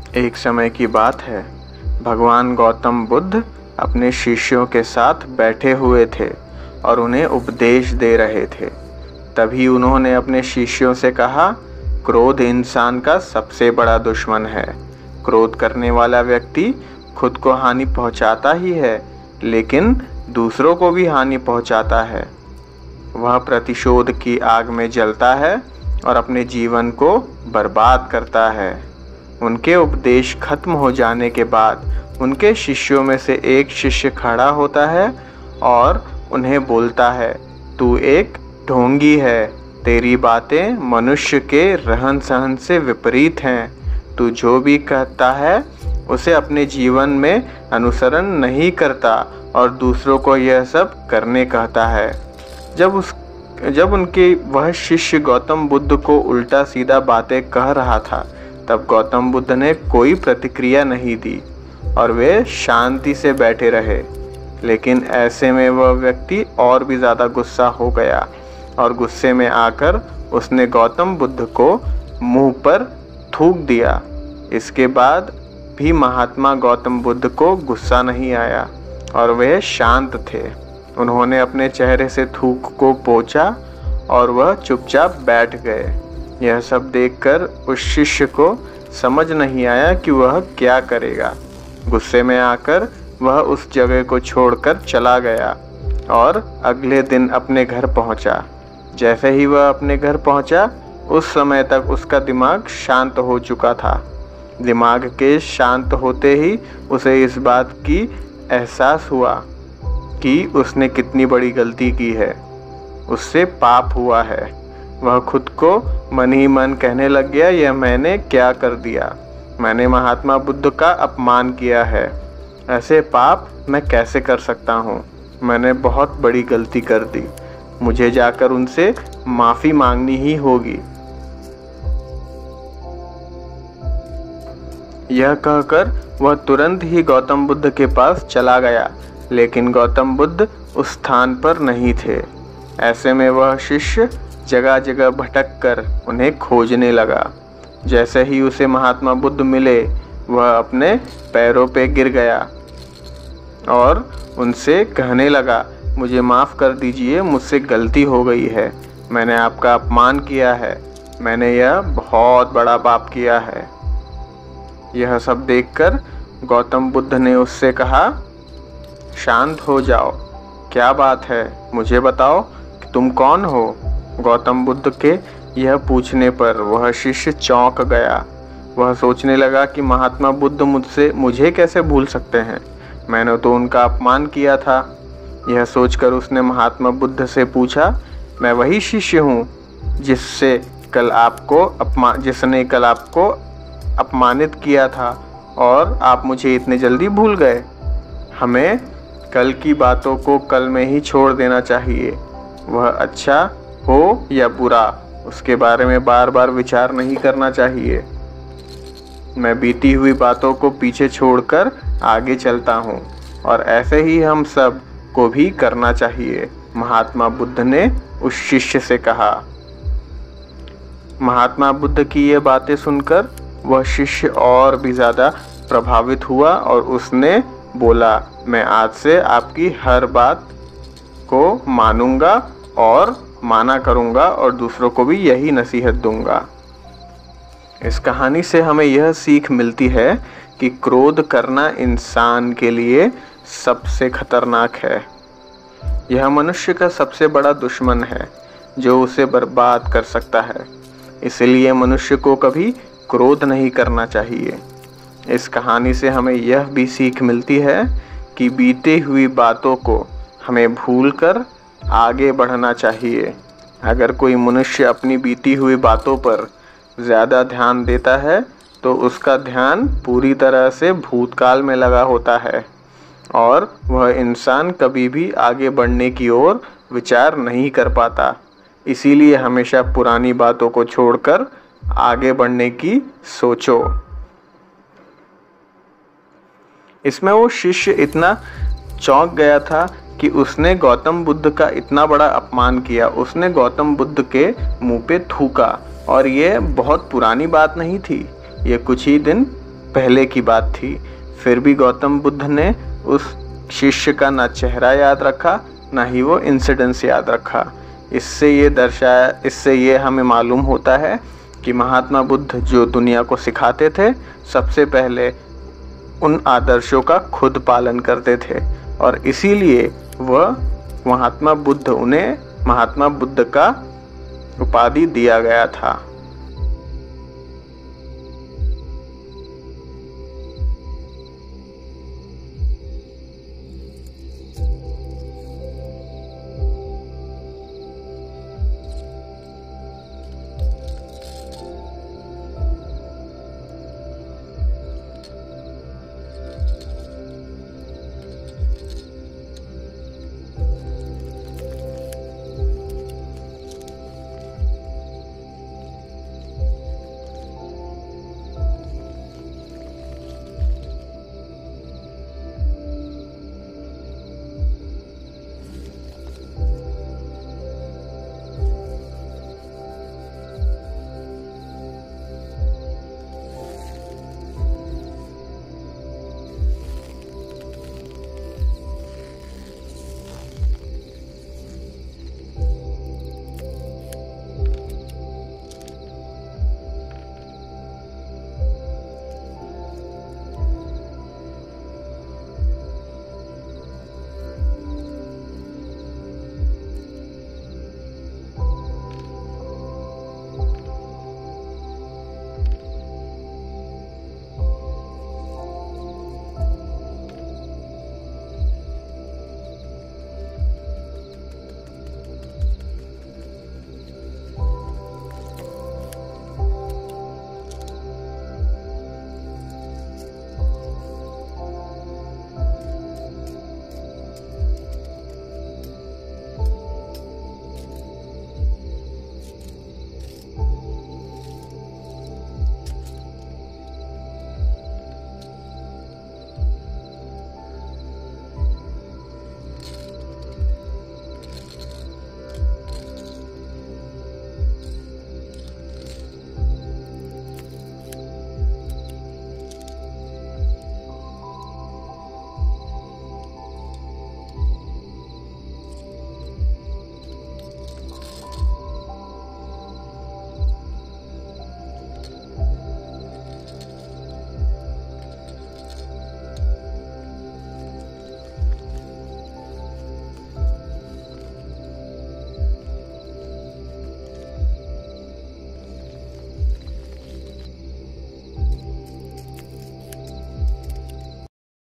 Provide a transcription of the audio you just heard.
एक समय की बात है, भगवान गौतम बुद्ध अपने शिष्यों के साथ बैठे हुए थे और उन्हें उपदेश दे रहे थे। तभी उन्होंने अपने शिष्यों से कहा, क्रोध इंसान का सबसे बड़ा दुश्मन है। क्रोध करने वाला व्यक्ति खुद को हानि पहुंचाता ही है, लेकिन दूसरों को भी हानि पहुंचाता है। वह प्रतिशोध की आग में जलता है और अपने जीवन को बर्बाद करता है। उनके उपदेश खत्म हो जाने के बाद उनके शिष्यों में से एक शिष्य खड़ा होता है और उन्हें बोलता है, तू एक ढोंगी है। तेरी बातें मनुष्य के रहन सहन से विपरीत हैं। तू जो भी कहता है उसे अपने जीवन में अनुसरण नहीं करता और दूसरों को यह सब करने कहता है। जब उनके वह शिष्य गौतम बुद्ध को उल्टा सीधा बातें कह रहा था, तब गौतम बुद्ध ने कोई प्रतिक्रिया नहीं दी और वे शांति से बैठे रहे। लेकिन ऐसे में वह व्यक्ति और भी ज़्यादा गुस्सा हो गया और गुस्से में आकर उसने गौतम बुद्ध को मुंह पर थूक दिया। इसके बाद भी महात्मा गौतम बुद्ध को गुस्सा नहीं आया और वे शांत थे। उन्होंने अपने चेहरे से थूक को पोंछा और वह चुपचाप बैठ गए। यह सब देखकर उस शिष्य को समझ नहीं आया कि वह क्या करेगा। गुस्से में आकर वह उस जगह को छोड़कर चला गया और अगले दिन अपने घर पहुंचा। जैसे ही वह अपने घर पहुंचा, उस समय तक उसका दिमाग शांत हो चुका था। दिमाग के शांत होते ही उसे इस बात की एहसास हुआ कि उसने कितनी बड़ी गलती की है। उससे पाप हुआ है। वह खुद को मन ही मन कहने लग गया, यह मैंने क्या कर दिया। मैंने महात्मा बुद्ध का अपमान किया है। ऐसे पाप मैं कैसे कर सकता हूँ। मैंने बहुत बड़ी गलती कर दी। मुझे जाकर उनसे माफ़ी मांगनी ही होगी। यह कहकर वह तुरंत ही गौतम बुद्ध के पास चला गया, लेकिन गौतम बुद्ध उस स्थान पर नहीं थे। ऐसे में वह शिष्य जगह जगह भटक कर उन्हें खोजने लगा। जैसे ही उसे महात्मा बुद्ध मिले, वह अपने पैरों पे गिर गया और उनसे कहने लगा, मुझे माफ़ कर दीजिए, मुझसे गलती हो गई है। मैंने आपका अपमान किया है। मैंने यह बहुत बड़ा पाप किया है। यह सब देखकर गौतम बुद्ध ने उससे कहा, शांत हो जाओ। क्या बात है, मुझे बताओ कि तुम कौन हो। गौतम बुद्ध के यह पूछने पर वह शिष्य चौंक गया। वह सोचने लगा कि महात्मा बुद्ध मुझे कैसे भूल सकते हैं। मैंने तो उनका अपमान किया था। यह सोचकर उसने महात्मा बुद्ध से पूछा, मैं वही शिष्य हूँ जिसने कल आपको अपमानित किया था और आप मुझे इतने जल्दी भूल गए। हमें कल की बातों को कल में ही छोड़ देना चाहिए। वह अच्छा हो या बुरा, उसके बारे में बार बार विचार नहीं करना चाहिए। मैं बीती हुई बातों को पीछे छोड़कर आगे चलता हूँ और ऐसे ही हम सब को भी करना चाहिए, महात्मा बुद्ध ने उस शिष्य से कहा। महात्मा बुद्ध की ये बातें सुनकर वह शिष्य और भी ज़्यादा प्रभावित हुआ और उसने बोला, मैं आज से आपकी हर बात को मानूंगा और माना करूंगा और दूसरों को भी यही नसीहत दूंगा। इस कहानी से हमें यह सीख मिलती है कि क्रोध करना इंसान के लिए सबसे खतरनाक है। यह मनुष्य का सबसे बड़ा दुश्मन है जो उसे बर्बाद कर सकता है। इसलिए मनुष्य को कभी क्रोध नहीं करना चाहिए। इस कहानी से हमें यह भी सीख मिलती है कि बीती हुई बातों को हमें भूलकर आगे बढ़ना चाहिए। अगर कोई मनुष्य अपनी बीती हुई बातों पर ज़्यादा ध्यान देता है तो उसका ध्यान पूरी तरह से भूतकाल में लगा होता है और वह इंसान कभी भी आगे बढ़ने की ओर विचार नहीं कर पाता। इसीलिए हमेशा पुरानी बातों को छोड़कर आगे बढ़ने की सोचो। इसमें वो शिष्य इतना चौंक गया था कि उसने गौतम बुद्ध का इतना बड़ा अपमान किया। उसने गौतम बुद्ध के मुंह पे थूका और ये बहुत पुरानी बात नहीं थी। ये कुछ ही दिन पहले की बात थी। फिर भी गौतम बुद्ध ने उस शिष्य का ना चेहरा याद रखा, ना ही वो इंसिडेंस याद रखा। इससे ये हमें मालूम होता है कि महात्मा बुद्ध जो दुनिया को सिखाते थे, सबसे पहले उन आदर्शों का खुद पालन करते थे, और इसीलिए उन्हें महात्मा बुद्ध का उपाधि दिया गया था।